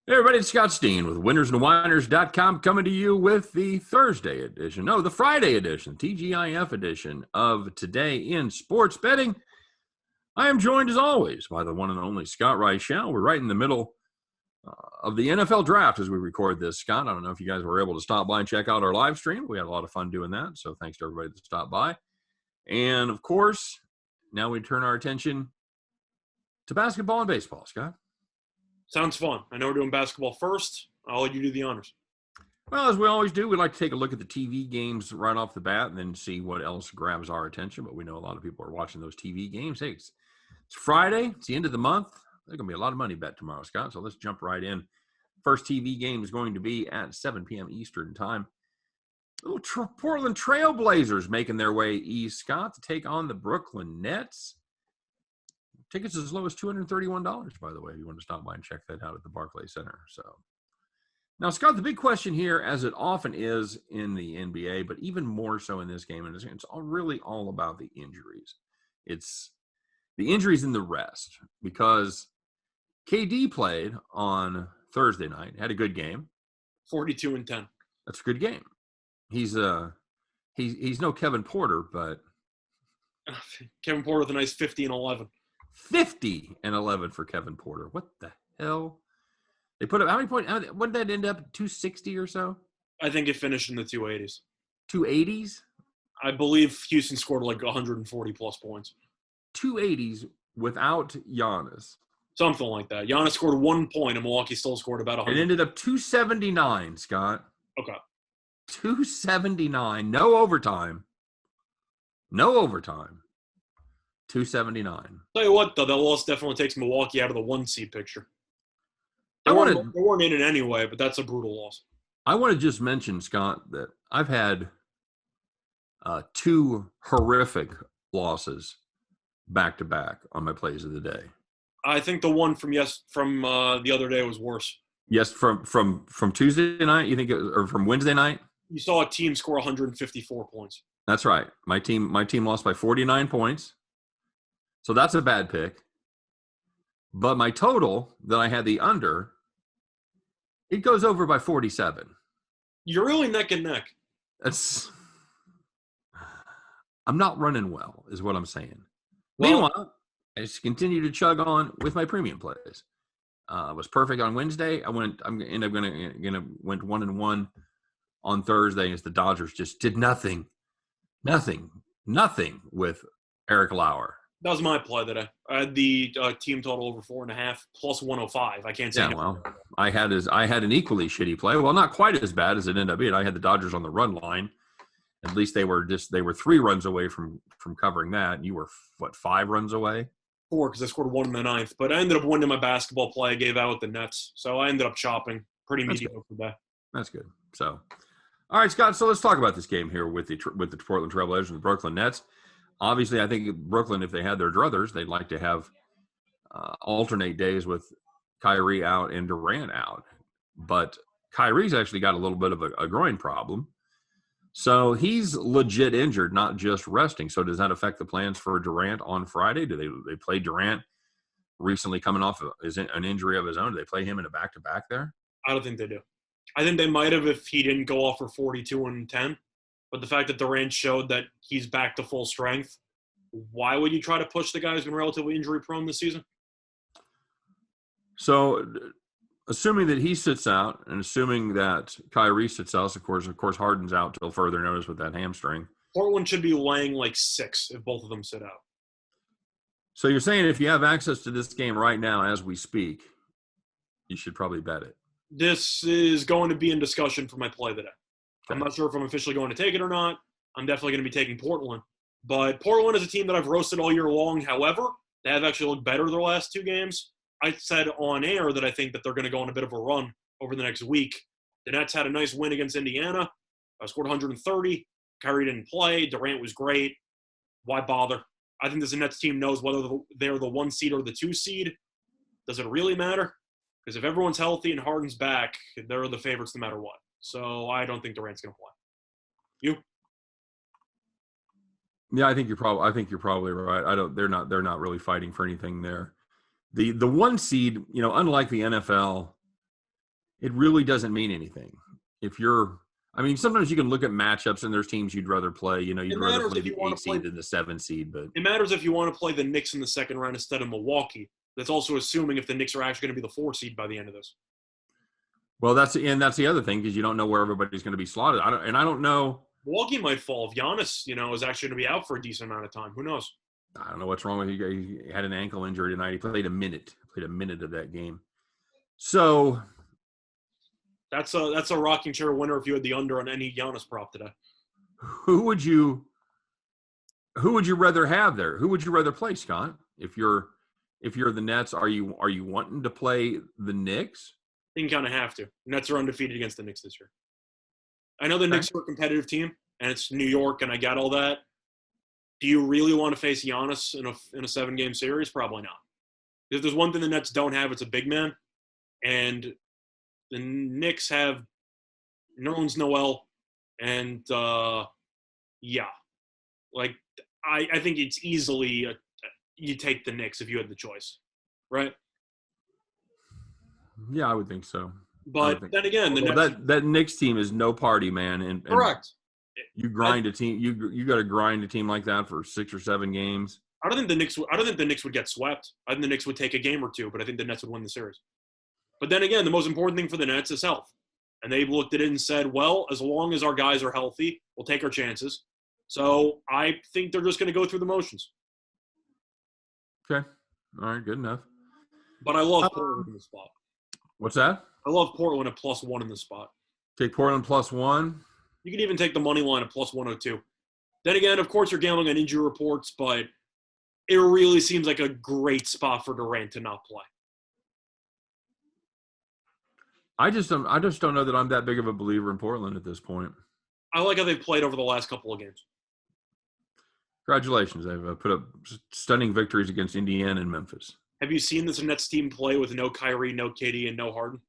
Hey everybody, it's Scott Steen with winnersandwhiners.com coming to you with the Thursday edition, no, the Friday edition, TGIF edition of Today in Sports Betting. I am joined as always by the one and only Scott Reichel. We're right in the middle of the NFL draft as we record this, Scott. I don't know if you guys were able to stop by and check out our live stream. We had a lot of fun doing that, so thanks to everybody that stopped by. And of course, now we turn our attention to basketball and baseball, Scott. Sounds fun. I know we're doing basketball first. I'll let you do the honors. Well, as we always do, we like to take a look at the TV games right off the bat and then see what else grabs our attention. But we know a lot of people are watching those TV games. Hey, it's Friday. It's the end of the month. There's going to be a lot of money bet tomorrow, Scott. So let's jump right in. First TV game is going to be at 7 p.m. Eastern time. Little Portland Trailblazers making their way east, Scott, to take on the Brooklyn Nets. Tickets as low as $231, by the way, if you want to stop by and check that out at the Barclays Center. So now, Scott, the big question here, as it often is in the NBA, but even more so in this game, and it's really all about the injuries. It's the injuries and the rest, because KD played on Thursday night, had a good game. 42-10. That's a good game. He's no Kevin Porter, but Kevin Porter with a nice 50-11. 50-11 for Kevin Porter. What the hell? They put up how many points? What did that end up? 260 or so? I think it finished in the 280s. 280s? I believe Houston scored like 140 plus points. 280s without Giannis. Something like that. Giannis scored 1 point and Milwaukee still scored about 100. It ended up 279, Scott. Okay. 279. No overtime. 279. Tell you what, though, that loss definitely takes Milwaukee out of the 1 seed picture. They weren't in it anyway, but that's a brutal loss. I want to just mention, Scott, that I've had 2 horrific losses back-to-back on my plays of the day. I think the one from the other day was worse. Yes, from Tuesday night, you think or from Wednesday night? You saw a team score 154 points. That's right. My team lost by 49 points. So that's a bad pick. But my total that I had the under, it goes over by 47. You're really neck and neck. I'm not running well, is what I'm saying. Well, meanwhile, I just continue to chug on with my premium plays. Was perfect on Wednesday. I went 1-1 on Thursday as the Dodgers just did nothing with Eric Lauer. That was my play today. I had the team total over 4.5 plus 105. I can't say. Yeah, well, I had an equally shitty play. Well, not quite as bad as it ended up being. I had the Dodgers on the run line. At least they were 3 runs away from covering that. You were 5 runs away? 4, because I scored 1 in the 9th. But I ended up winning my basketball play. I gave out with the Nets, so I ended up chopping. Pretty mediocre day. That's good. So, all right, Scott. So let's talk about this game here with the Portland Trailblazers and the Brooklyn Nets. Obviously, I think Brooklyn, if they had their druthers, they'd like to have alternate days with Kyrie out and Durant out. But Kyrie's actually got a little bit of a groin problem. So he's legit injured, not just resting. So does that affect the plans for Durant on Friday? Do they play Durant recently coming off an injury of his own? Do they play him in a back-to-back there? I don't think they do. I think they might have if he didn't go off for 42-10. But the fact that Durant showed that he's back to full strength, why would you try to push the guy who's been relatively injury-prone this season? So assuming that he sits out and assuming that Kyrie sits out, of course Harden's out till further notice with that hamstring. Portland should be laying like 6 if both of them sit out. So you're saying if you have access to this game right now as we speak, you should probably bet it. This is going to be in discussion for my play today. Okay. I'm not sure if I'm officially going to take it or not. I'm definitely going to be taking Portland. But Portland is a team that I've roasted all year long. However, they have actually looked better their last 2 games. I said on air that I think that they're going to go on a bit of a run over the next week. The Nets had a nice win against Indiana. I scored 130. Kyrie didn't play. Durant was great. Why bother? I think this Nets team knows whether they're the 1 seed or the 2 seed. Does it really matter? Because if everyone's healthy and Harden's back, they're the favorites no matter what. So I don't think Durant's going to play. You? Yeah, I think you're probably right. They're not really fighting for anything there. The 1 seed, unlike the NFL, it really doesn't mean anything. If you're, I mean, sometimes you can look at matchups and there's teams you'd rather play. You know, you'd It rather matters play if you the want 8 to play. seed than the 7 seed. But It matters if you want to play the Knicks in the second round instead of Milwaukee. That's also assuming if the Knicks are actually going to be the 4 seed by the end of this. well, that's the other thing because you don't know where everybody's going to be slotted. I don't know. Milwaukee might fall if Giannis, is actually going to be out for a decent amount of time. Who knows? I don't know what's wrong with you. He had an ankle injury tonight. He played a minute of that game. So That's a rocking chair winner if you had the under on any Giannis prop today. who would you rather have there? Who would you rather play, Scott? If you're the Nets, are you wanting to play the Knicks? I think you kind of have to. Nets are undefeated against the Knicks this year. I know the Knicks are a competitive team, and it's New York, and I got all that. Do you really want to face Giannis in a 7-game series? Probably not. If there's one thing the Nets don't have, it's a big man. And the Knicks have Nerlens Noel, and I think it's easily you take the Knicks if you had the choice, right? Yeah, I would think so. But then again, that Knicks team is no party, man. And correct. You grind a team. You got to grind a team like that for 6 or 7 games. I don't think the Knicks would get swept. I think the Knicks would take a game or two, but I think the Nets would win the series. But then again, the most important thing for the Nets is health. And they looked at it and said, well, as long as our guys are healthy, we'll take our chances. So I think they're just going to go through the motions. Okay. All right. Good enough. But I love Portland in the spot. What's that? I love Portland at +1 in the spot. Take Portland +1. You can even take the money line at +102. Then again, of course, you're gambling on injury reports, but it really seems like a great spot for Durant to not play. I just don't know that I'm that big of a believer in Portland at this point. I like how they've played over the last couple of games. Congratulations. They've put up stunning victories against Indiana and Memphis. Have you seen this Nets team play with no Kyrie, no KD, and no Harden?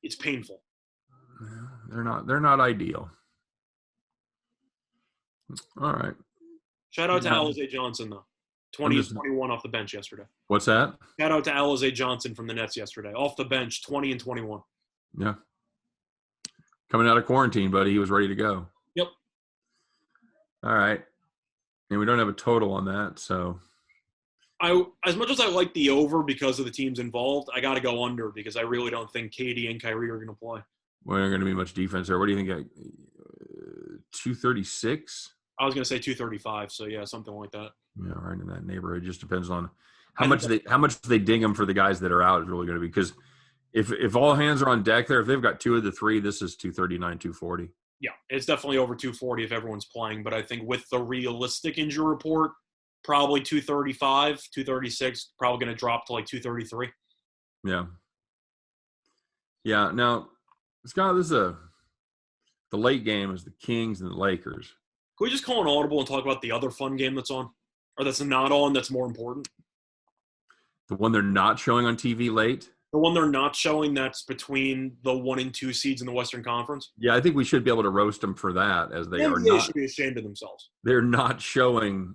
It's painful. They're not ideal. All right. Shout out to Alize Johnson, though. 20-21 off the bench yesterday. What's that? Shout out to Alize Johnson from the Nets yesterday. Off the bench, 20 and 21. Yeah. Coming out of quarantine, buddy. He was ready to go. Yep. All right. And we don't have a total on that, so. As much as I like the over because of the teams involved, I got to go under because I really don't think KD and Kyrie are going to play. Well, there's going to be much defense there. What do you think? 236? I was going to say 235, so yeah, something like that. Yeah, right in that neighborhood. It just depends on how much they ding them for the guys that are out is really going to be. Because if all hands are on deck there, if they've got 2 of the 3, this is 239, 240. Yeah, it's definitely over 240 if everyone's playing. But I think with the realistic injury report, probably 235, 236, probably going to drop to like 233. Yeah. Yeah. Now, Scott, the late game is the Kings and the Lakers. Can we just call an audible and talk about the other fun game that's on? Or that's not on, that's more important? The one they're not showing on TV late? The one they're not showing that's between the 1 and 2 seeds in the Western Conference? Yeah, I think we should be able to roast them for that as they are They not. should be ashamed of themselves. They're not showing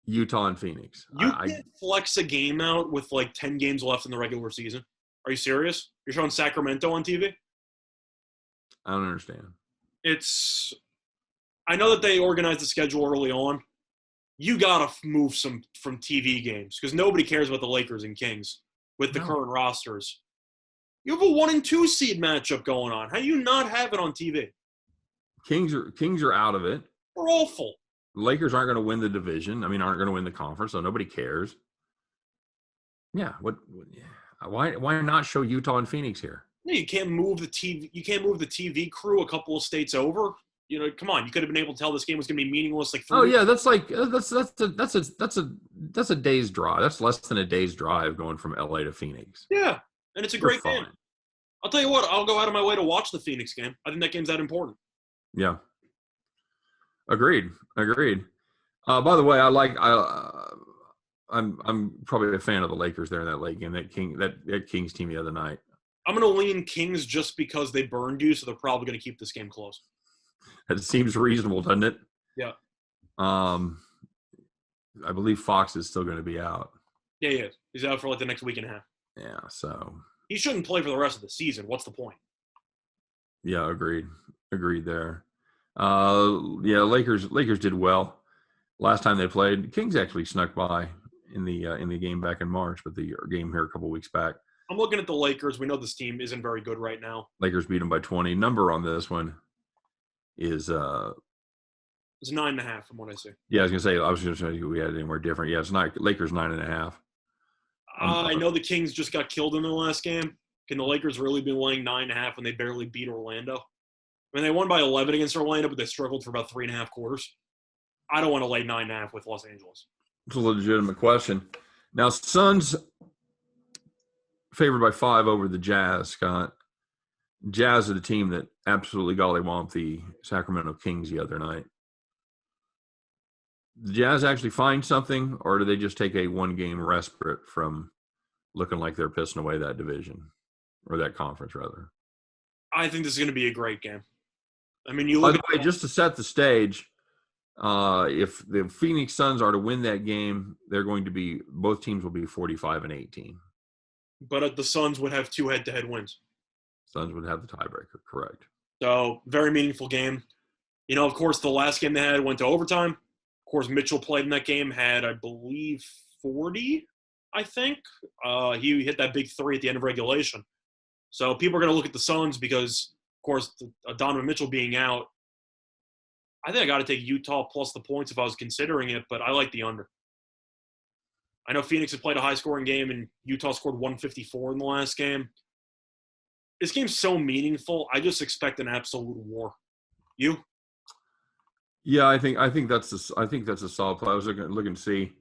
Utah and Phoenix. You can't flex a game out with like 10 games left in the regular season. Are you serious? You're showing Sacramento on TV? I don't understand. I know that they organized the schedule early on. You got to move some from TV games because nobody cares about the Lakers and Kings with the current rosters. You have a 1 and 2 seed matchup going on. How do you not have it on TV? Kings are out of it. They're awful. The Lakers aren't going to win the division. I mean, aren't going to win the conference, so nobody cares. Yeah. Why not show Utah and Phoenix here? Yeah, you can't move the TV. You can't move the TV crew a couple of states over. Come on. You could have been able to tell this game was going to be meaningless. Like, that's like that's a day's drive. That's less than a day's drive going from LA to Phoenix. Yeah, and it's a great game. I'll tell you what. I'll go out of my way to watch the Phoenix game. I think that game's that important. Yeah. Agreed. By the way, I'm probably a fan of the Lakers there in that late game. That Kings team the other night. I'm going to lean Kings just because they burned you, so they're probably going to keep this game close. That seems reasonable, doesn't it? Yeah. I believe Fox is still going to be out. Yeah, he is. He's out for like the next week and a half. Yeah, so he shouldn't play for the rest of the season. What's the point? Yeah, agreed there. Yeah, Lakers did well last time they played. Kings actually snuck by in the game back in March, but the game here a couple weeks back. I'm looking at the Lakers. We know this team isn't very good right now. Lakers beat them by 20. Number on this one is It's 9.5 from what I see. yeah, I was gonna say we had anywhere different. Yeah, it's not Lakers 9.5. I know the Kings just got killed in their last game. Can the Lakers really be laying 9.5 when they barely beat Orlando? I mean, they won by 11 against Orlando, but they struggled for about 3.5 quarters. I don't want to lay 9.5 with Los Angeles. It's a legitimate question. Now, Suns favored by 5 over the Jazz, Scott. Jazz are the team that absolutely gollywomped the Sacramento Kings the other night. The Jazz actually find something, or do they just take a one-game respite from looking like they're pissing away that division, or that conference, rather? I think this is going to be a great game. I mean, you By look the way, just to set the stage, if the Phoenix Suns are to win that game, they're going to be – both teams will be 45-18. but the Suns would have 2 head-to-head wins. Suns would have the tiebreaker, correct. So, very meaningful game. You know, of course, the last game they had went to overtime. Of course, Mitchell played in that game, had, I believe, 40, I think. He hit that big 3 at the end of regulation. So, people are going to look at the Suns because, of course, Donovan Mitchell being out. I think I got to take Utah plus the points if I was considering it, but I like the under. I know Phoenix has played a high-scoring game, and Utah scored 154 in the last game. This game's so meaningful. I just expect an absolute war. You? Yeah, I think that's a solid play. I was looking to see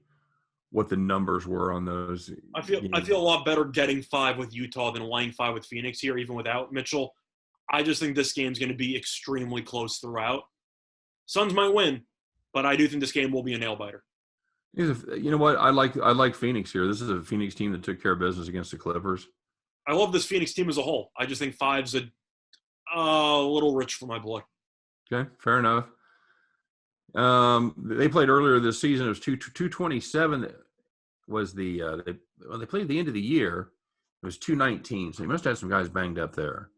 what the numbers were on those. I feel a lot better getting 5 with Utah than laying 5 with Phoenix here, even without Mitchell. I just think this game's going to be extremely close throughout. Suns might win, but I do think this game will be a nail-biter. You know what? I like Phoenix here. This is a Phoenix team that took care of business against the Clippers. I love this Phoenix team as a whole. I just think 5's a little rich for my blood. Okay, fair enough. They played earlier this season. It was 227. Was the they played at the end of the year. It was 219. So they must have some guys banged up there.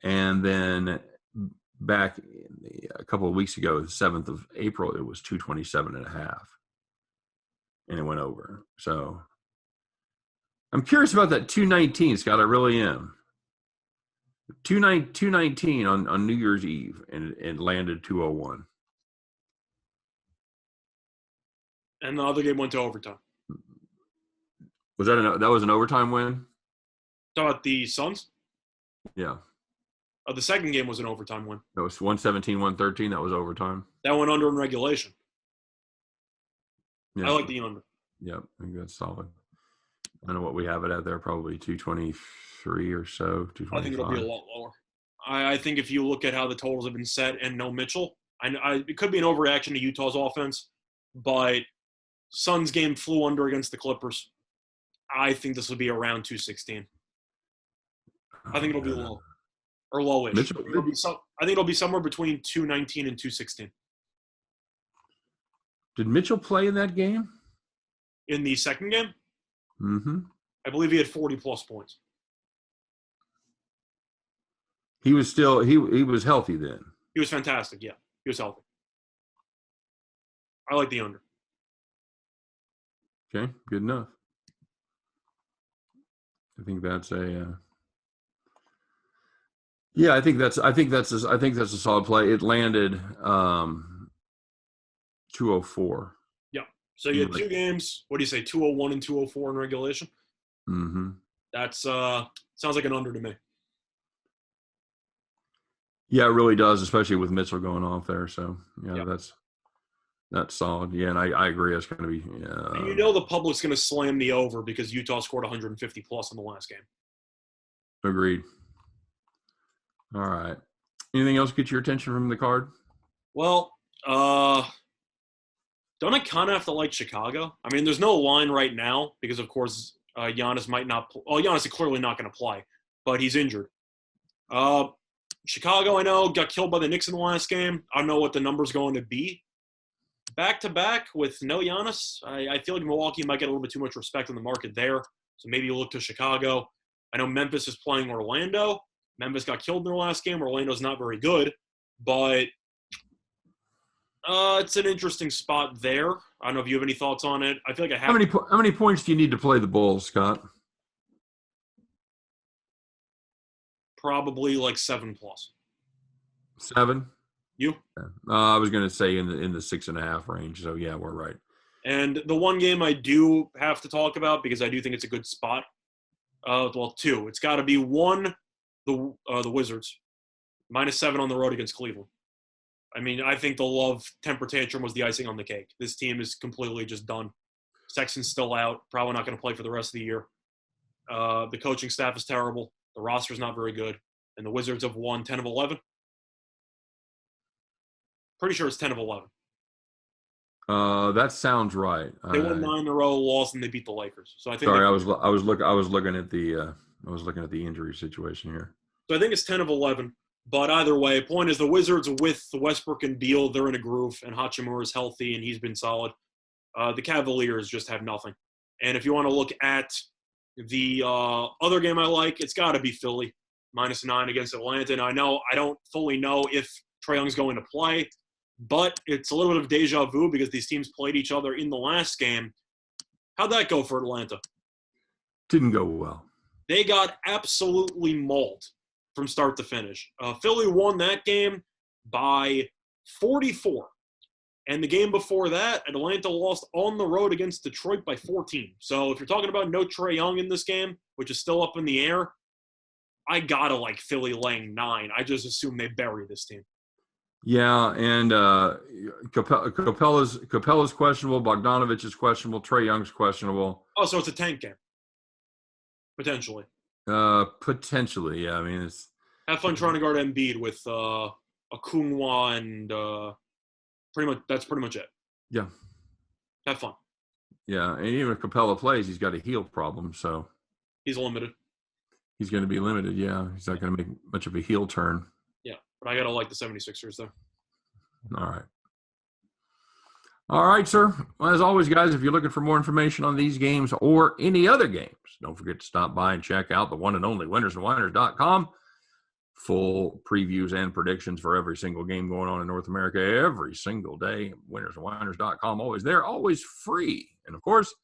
And then back a couple of weeks ago, the 7th of April, it was 227.5. And it went over. So I'm curious about that 219, Scott. I really am. 219 on New Year's Eve, and it landed 201. And the other game went to overtime. Was that was an overtime win? Talk about the Suns? Yeah. The second game was an overtime win. That was 117-113. That was overtime. That went under in regulation. Yeah. I like the under. Yeah, I think that's solid. I don't know what we have it at there, probably 223 or so, 225. I think it'll be a lot lower. I think if you look at how the totals have been set and no Mitchell, it could be an overreaction to Utah's offense, but Suns game flew under against the Clippers. I think this will be around 216. I think it'll be low. Or lowish. Mitchell, I think it'll be somewhere between 219 and 216. Did Mitchell play in that game? In the second game? Mm-hmm. I believe he had 40-plus points. He was still he was healthy then. He was fantastic, yeah. He was healthy. I like the under. Okay, good enough. I think that's yeah, I think that's a solid play. It landed 204. Yeah. So you had 2 games. What do you say? 201 and 204 in regulation. Mm-hmm. That's sounds like an under to me. Yeah, it really does, especially with Mitchell going off there. So yeah, Yep. that's solid. Yeah, and I agree. It's going to be. And you know the public's going to slam the over because Utah scored 150 plus in the last game. Agreed. All right. Anything else get your attention from the card? Well, don't I kind of have to like Chicago? I mean, there's no line right now because, of course, Giannis might not – well, Giannis is clearly not going to play, but he's injured. Chicago, I know, got killed by the Knicks in the last game. I don't know what the number's going to be. Back-to-back with no Giannis, I feel like Milwaukee might get a little bit too much respect in the market there, so maybe you look to Chicago. I know Memphis is playing Orlando. Memphis got killed in their last game. Orlando's not very good, but it's an interesting spot there. I don't know if you have any thoughts on it. I feel like I have. How many points do you need to play the Bulls, Scott? Probably like 7+. 7. You? I was going to say in the 6.5 range. So yeah, we're right. And the one game I do have to talk about because I do think it's a good spot. Well, 2. It's got to be 1. The Wizards -7 on the road against Cleveland. I mean, I think the Love temper tantrum was the icing on the cake. This team is completely just done. Sexton's still out, probably not going to play for the rest of the year. The coaching staff is terrible. The roster's not very good. And the Wizards have won 10 of 11. Pretty sure it's 10 of 11. That sounds right. They won 9 in a row, lost, and they beat the Lakers. So I think. Sorry, I was looking at the injury situation here. So I think it's 10 of 11. But either way, point is the Wizards with the Westbrook and Beal, they're in a groove, and Hachimura is healthy, and he's been solid. The Cavaliers just have nothing. And if you want to look at the other game I like, it's got to be Philly, -9 against Atlanta. And I know I don't fully know if Trae Young's going to play, but it's a little bit of deja vu because these teams played each other in the last game. How'd that go for Atlanta? Didn't go well. They got absolutely mauled from start to finish. Philly won that game by 44. And the game before that, Atlanta lost on the road against Detroit by 14. So if you're talking about no Trae Young in this game, which is still up in the air, I gotta like Philly laying 9. I just assume they bury this team. Yeah, and Capella's questionable, Bogdanovich is questionable, Trae Young's questionable. Oh, so it's a tank game. Potentially. Potentially, yeah. I mean, it's have fun trying to guard Embiid with Okungwa and that's pretty much it. Yeah. Have fun. Yeah, and even if Capella plays, he's got a heel problem, so he's limited. He's going to be limited, yeah. He's not going to make much of a heel turn. Yeah, but I got to like the 76ers, though. All right. All right, sir. Well, as always, guys, if you're looking for more information on these games or any other games, don't forget to stop by and check out the one and only winnersandwhiners.com. Full previews and predictions for every single game going on in North America every single day. Winnersandwhiners.com, always there, always free. And, of course,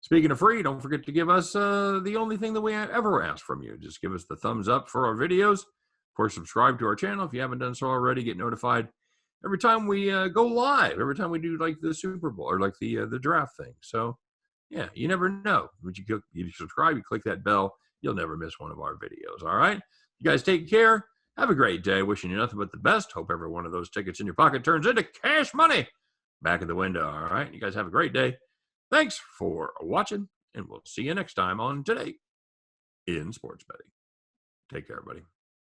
speaking of free, don't forget to give us the only thing that we ever ask from you. Just give us the thumbs up for our videos. Of course, subscribe to our channel if you haven't done so already. Get notified every time we go live, every time we do like the Super Bowl or like the draft thing. So, yeah, you never know. When you subscribe, you click that bell, you'll never miss one of our videos. All right? You guys take care. Have a great day. Wishing you nothing but the best. Hope every one of those tickets in your pocket turns into cash money back in the window. All right? You guys have a great day. Thanks for watching, and we'll see you next time on Today in Sports Betting. Take care, everybody.